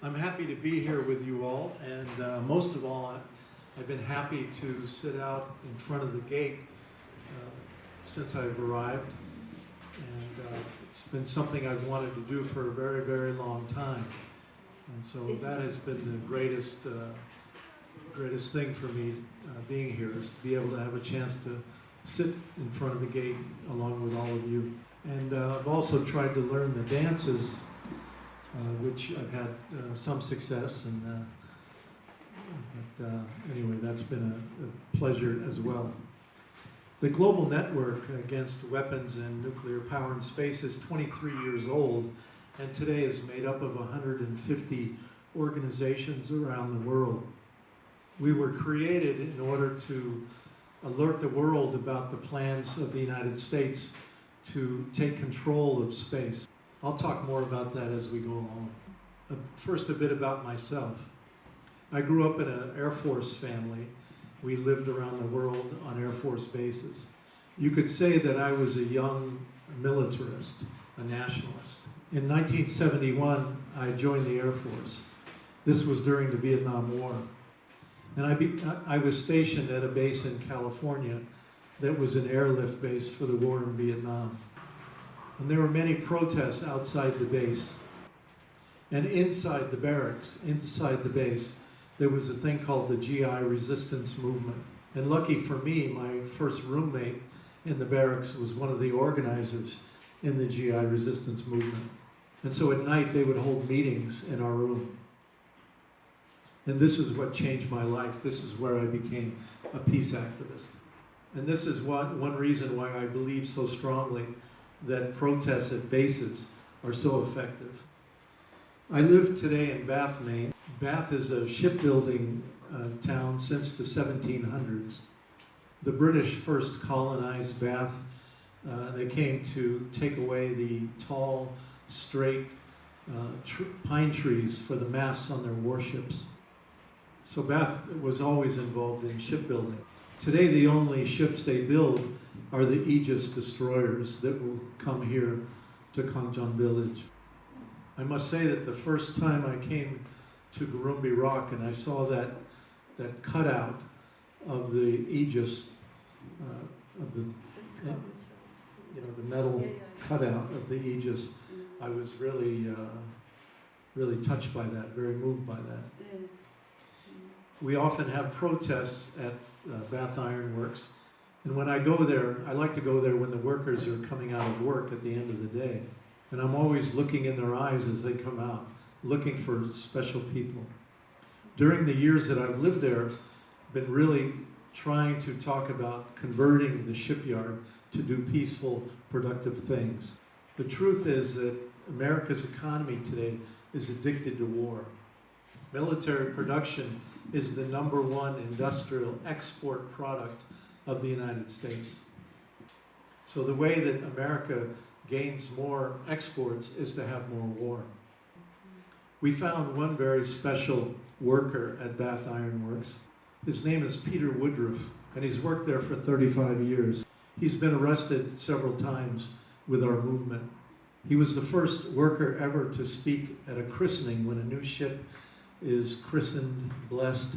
I'm happy to be here with you all, and most of all, I've been happy to sit out in front of the gate since I've arrived, and it's been something I've wanted to do for a very, very long time, and so that has been the greatest thing for me being here, is to be able to have a chance to sit in front of the gate along with all of you. And I've also tried to learn the dances, which I've had some success, and anyway, that's been a pleasure as well. The Global Network Against Weapons and Nuclear Power in Space is 23 years old, and today is made up of 150 organizations around the world. We were created in order to alert the world about the plans of the United States to take control of space. I'll talk more about that as we go along. First, a bit about myself. I grew up in an Air Force family. We lived around the world on Air Force bases. You could say that I was a young militarist, a nationalist. In 1971, I joined the Air Force. This was during the Vietnam War. And I was stationed at a base in California that was an airlift base for the war in Vietnam. And there were many protests outside the base. And inside the barracks, inside the base, there was a thing called the GI resistance movement. And lucky for me, my first roommate in the barracks was one of the organizers in the GI resistance movement. And so at night they would hold meetings in our room. And this is what changed my life. This is where I became a peace activist. And this is one reason why I believe so strongly that protests at bases are so effective. I live today in Bath, Maine. Bath is a shipbuilding town since the 1700s. The British first colonized Bath. They came to take away the tall, straight pine trees for the masts on their warships. So Bath was always involved in shipbuilding. Today, the only ships they build are the Aegis destroyers that will come here to Kangjong Village. I must say that the first time I came to Gurumbi Rock and I saw that cutout of the Aegis, of the metal cutout of the Aegis, I was really touched by that, very moved by that. We often have protests at Bath Iron Works, and when I go there, I like to go there when the workers are coming out of work at the end of the day. And I'm always looking in their eyes as they come out, looking for special people. During the years that I've lived there, I've been really trying to talk about converting the shipyard to do peaceful, productive things. The truth is that America's economy today is addicted to war. Military production is the #1 industrial export product of the United States. So the way that America gains more exports is to have more war. We found one very special worker at Bath Iron Works. His name is Peter Woodruff, and he's worked there for 35 years. He's been arrested several times with our movement. He was the first worker ever to speak at a christening when a new ship is christened, blessed.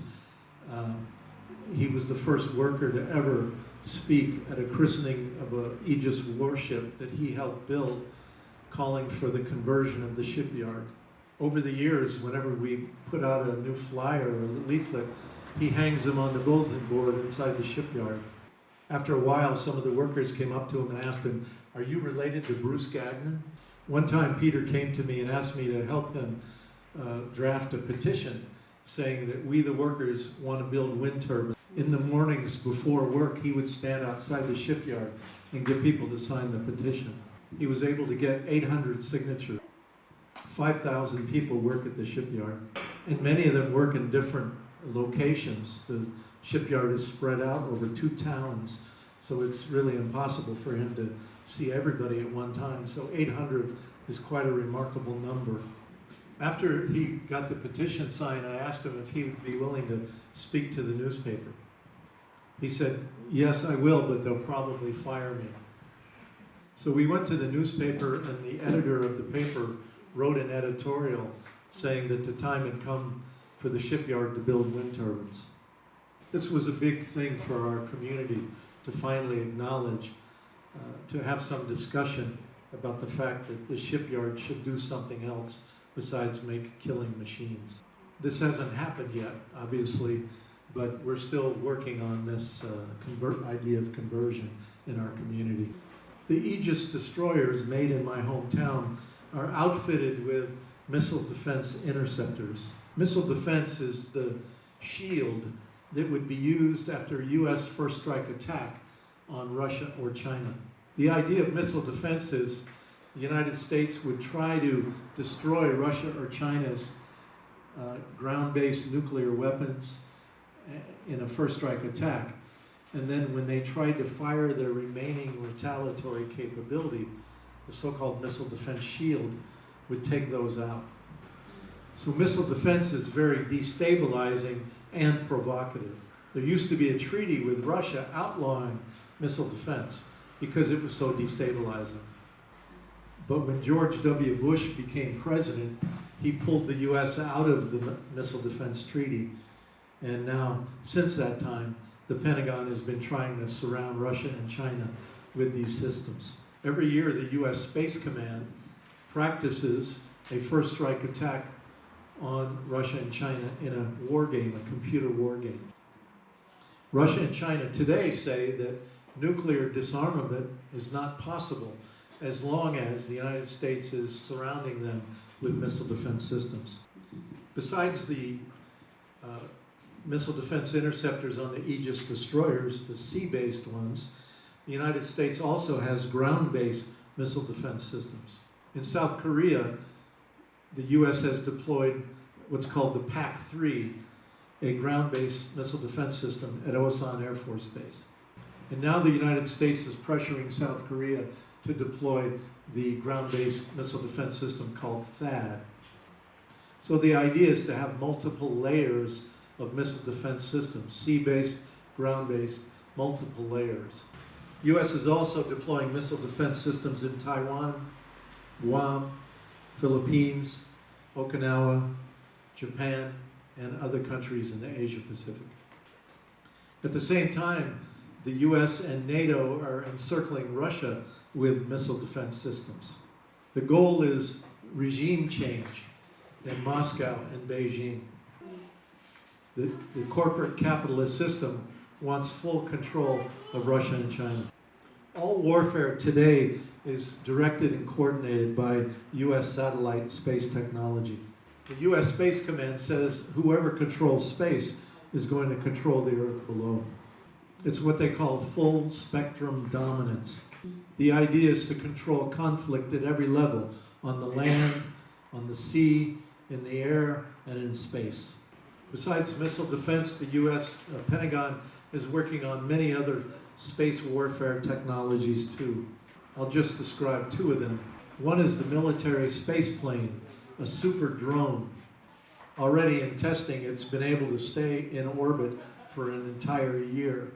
He was the first worker to ever speak at a christening of an Aegis warship that he helped build, calling for the conversion of the shipyard. Over the years, whenever we put out a new flyer or a leaflet, he hangs them on the bulletin board inside the shipyard. After a while, some of the workers came up to him and asked him, "Are you related to Bruce Gagnon?" One time, Peter came to me and asked me to help him draft a petition saying that we, the workers, want to build wind turbines. In the mornings before work, he would stand outside the shipyard and get people to sign the petition. He was able to get 800 signatures. 5,000 people work at the shipyard, and many of them work in different locations. The shipyard is spread out over 2 towns, so it's really impossible for him to see everybody at one time. So 800 is quite a remarkable number. After he got the petition signed, I asked him if he would be willing to speak to the newspaper. He said, "Yes, I will, but they'll probably fire me." So we went to the newspaper, and the editor of the paper wrote an editorial saying that the time had come for the shipyard to build wind turbines. This was a big thing for our community to finally acknowledge, to have some discussion about the fact that the shipyard should do something else besides make killing machines. This hasn't happened yet, obviously, but we're still working on this idea of conversion in our community. The Aegis destroyers made in my hometown are outfitted with missile defense interceptors. Missile defense is the shield that would be used after a U.S. first strike attack on Russia or China. The idea of missile defense is the United States would try to destroy Russia or China's ground-based nuclear weapons in a first strike attack. And then when they tried to fire their remaining retaliatory capability, the so-called missile defense shield would take those out. So missile defense is very destabilizing and provocative. There used to be a treaty with Russia outlawing missile defense because it was so destabilizing. But when George W. Bush became president, he pulled the U.S. out of the missile defense treaty. And now, since that time, the Pentagon has been trying to surround Russia and China with these systems. Every year, the U.S. Space Command practices a first strike attack on Russia and China in a war game, a computer war game. Russia and China today say that nuclear disarmament is not possible as long as the United States is surrounding them with missile defense systems. Besides the missile defense interceptors on the Aegis destroyers, the sea-based ones, the United States also has ground-based missile defense systems. In South Korea, the U.S. has deployed what's called the PAC-3, a ground-based missile defense system at Osan Air Force Base. And now the United States is pressuring South Korea to deploy the ground-based missile defense system called THAAD. So the idea is to have multiple layers of missile defense systems, sea-based, ground-based, multiple layers. U.S. is also deploying missile defense systems in Taiwan, Guam, Philippines, Okinawa, Japan, and other countries in the Asia Pacific. At the same time, the U.S. and NATO are encircling Russia with missile defense systems. The goal is regime change in Moscow and Beijing. The corporate capitalist system wants full control of Russia and China. All warfare today is directed and coordinated by U.S. satellite space technology. The U.S. Space Command says whoever controls space is going to control the Earth below. It's what they call full spectrum dominance. The idea is to control conflict at every level, on the land, on the sea, in the air, and in space. Besides missile defense, the U.S. Pentagon is working on many other space warfare technologies too. I'll just describe two of them. One is the military space plane, a super drone. Already in testing, it's been able to stay in orbit for an entire year.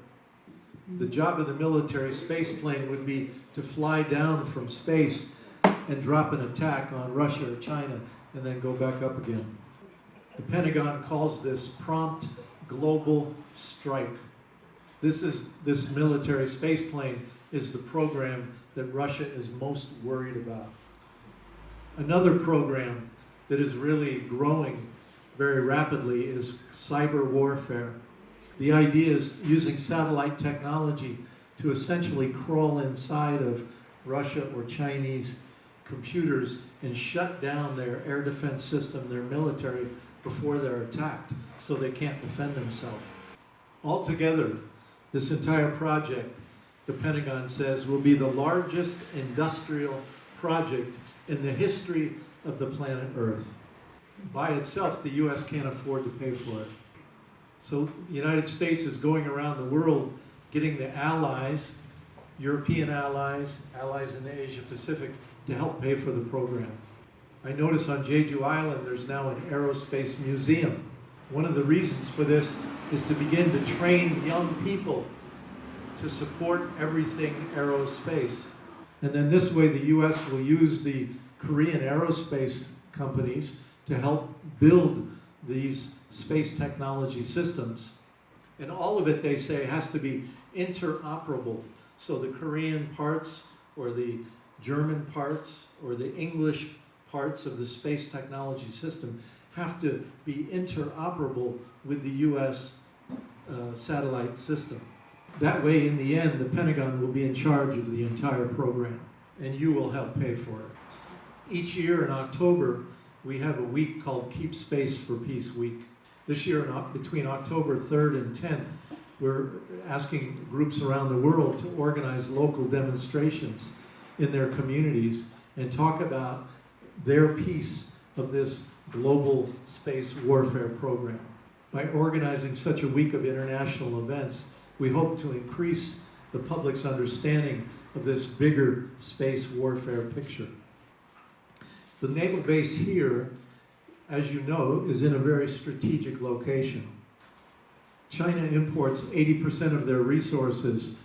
The job of the military space plane would be to fly down from space and drop an attack on Russia or China and then go back up again. The Pentagon calls this prompt global strike. This military space plane is the program that Russia is most worried about. Another program that is really growing very rapidly is cyber warfare. The idea is using satellite technology to essentially crawl inside of Russia or Chinese computers and shut down their air defense system, their military, before they're attacked, so they can't defend themselves. Altogether, this entire project, the Pentagon says, will be the largest industrial project in the history of the planet Earth. By itself, the U.S. can't afford to pay for it. So the United States is going around the world getting the allies, European allies, allies in the Asia Pacific, to help pay for the program. I notice on Jeju Island there's now an aerospace museum. One of the reasons for this is to begin to train young people to support everything aerospace. And then this way the U.S. will use the Korean aerospace companies to help build these space technology systems. And all of it, they say, has to be interoperable. So the Korean parts or the German parts or the English parts of the space technology system have to be interoperable with the US satellite system. That way, in the end, the Pentagon will be in charge of the entire program, and you will help pay for it. Each year in October, we have a week called Keep Space for Peace Week. This year, between October 3rd and 10th, we're asking groups around the world to organize local demonstrations in their communities and talk about their piece of this global space warfare program. By organizing such a week of international events, we hope to increase the public's understanding of this bigger space warfare picture. The naval base here, as you know, is in a very strategic location. China imports 80% of their resources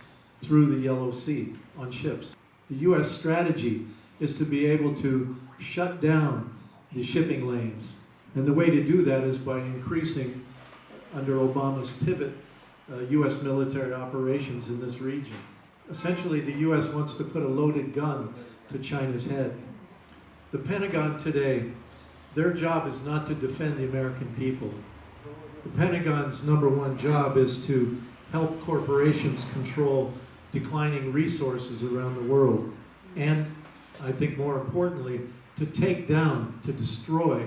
through the Yellow Sea on ships. The US strategy is to be able to shut down the shipping lanes. And the way to do that is by increasing, under Obama's pivot, US military operations in this region. Essentially, the US wants to put a loaded gun to China's head. The Pentagon today, their job is not to defend the American people. The Pentagon's #1 job is to help corporations control declining resources around the world. And I think more importantly, to take down, to destroy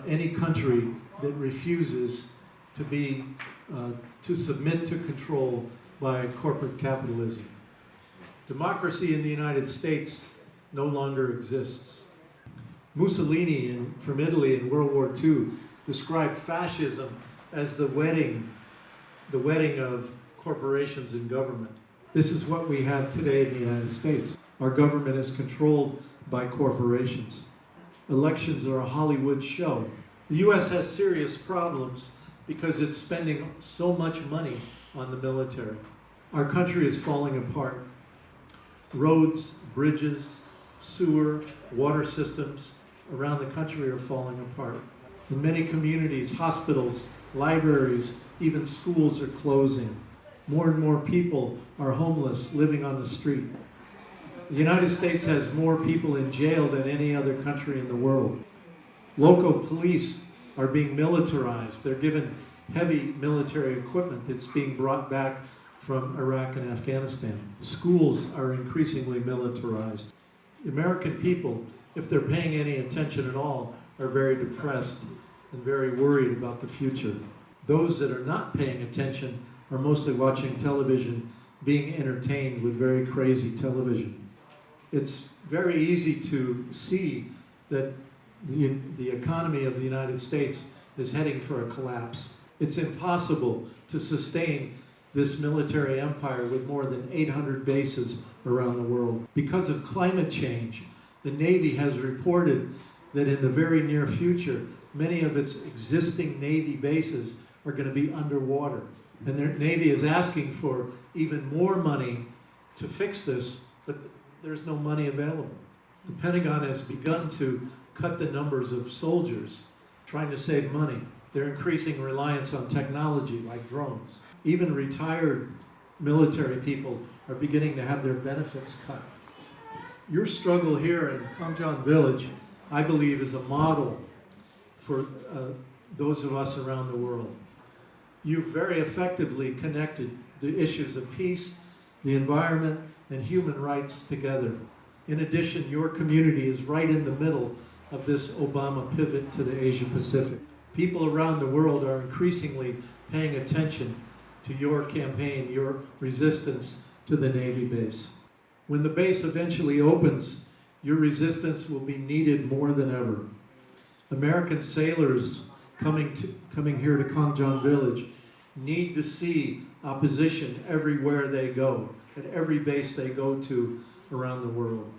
any country that refuses to submit to control by corporate capitalism. Democracy in the United States no longer exists. Mussolini from Italy in World War II described fascism as the wedding of corporations and government. This is what we have today in the United States. Our government is controlled by corporations. Elections are a Hollywood show. The US has serious problems because it's spending so much money on the military. Our country is falling apart. Roads, bridges, sewer, water systems around the country are falling apart. In many communities, hospitals, libraries, even schools are closing. More and more people are homeless, living on the street. The United States has more people in jail than any other country in the world. Local police are being militarized. They're given heavy military equipment that's being brought back from Iraq and Afghanistan. Schools are increasingly militarized. The American people, if they're paying any attention at all, are very depressed and very worried about the future. Those that are not paying attention are mostly watching television, being entertained with very crazy television. It's very easy to see that the economy of the United States is heading for a collapse. It's impossible to sustain this military empire with more than 800 bases around the world. Because of climate change, the Navy has reported that in the very near future, many of its existing Navy bases are going to be underwater. And the Navy is asking for even more money to fix this, but there's no money available. The Pentagon has begun to cut the numbers of soldiers, trying to save money. They're increasing reliance on technology like drones. Even retired military people are beginning to have their benefits cut. Your struggle here in Kamjan Village, I believe, is a model for those of us around the world. You've very effectively connected the issues of peace, the environment, and human rights together. In addition, your community is right in the middle of this Obama pivot to the Asia Pacific. People around the world are increasingly paying attention to your campaign, your resistance to the Navy base. When the base eventually opens, your resistance will be needed more than ever. American sailors coming here to Kamjan Village need to see opposition everywhere they go, at every base they go to around the world.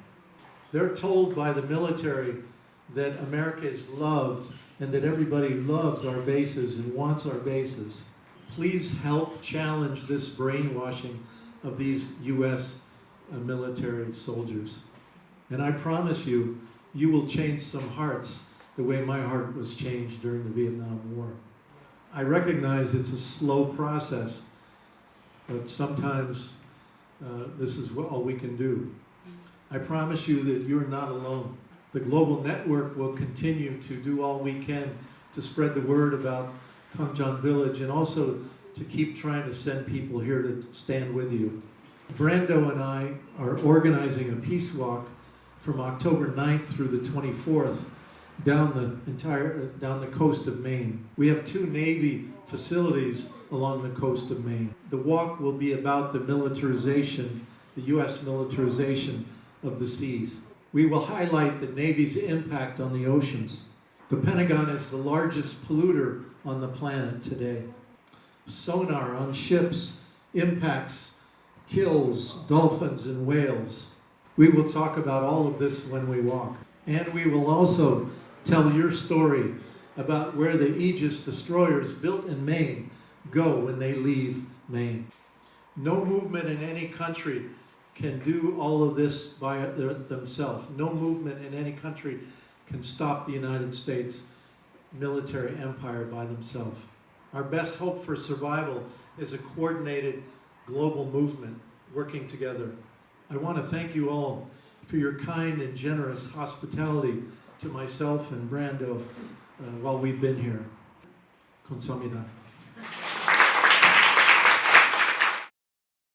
They're told by the military that America is loved and that everybody loves our bases and wants our bases. Please help challenge this brainwashing of these US military soldiers. And I promise you, you will change some hearts the way my heart was changed during the Vietnam War. I recognize it's a slow process, but sometimes this is all we can do. I promise you that you're not alone. The global network will continue to do all we can to spread the word about Kamjan Village and also to keep trying to send people here to stand with you. Brando and I are organizing a peace walk from October 9th through the 24th down the coast of Maine. We have 2 Navy facilities along the coast of Maine. The walk will be about the militarization, the U.S. militarization of the seas. We will highlight the Navy's impact on the oceans. The Pentagon is the largest polluter on the planet today. Sonar on ships impacts, kills dolphins and whales. We will talk about all of this when we walk. And we will also tell your story about where the Aegis destroyers built in Maine go when they leave Maine. No movement in any country can do all of this by themselves. No movement in any country can stop the United States military empire by themselves. Our best hope for survival is a coordinated global movement working together. I want to thank you all for your kind and generous hospitality to myself and Brando while we've been here. Konsamida.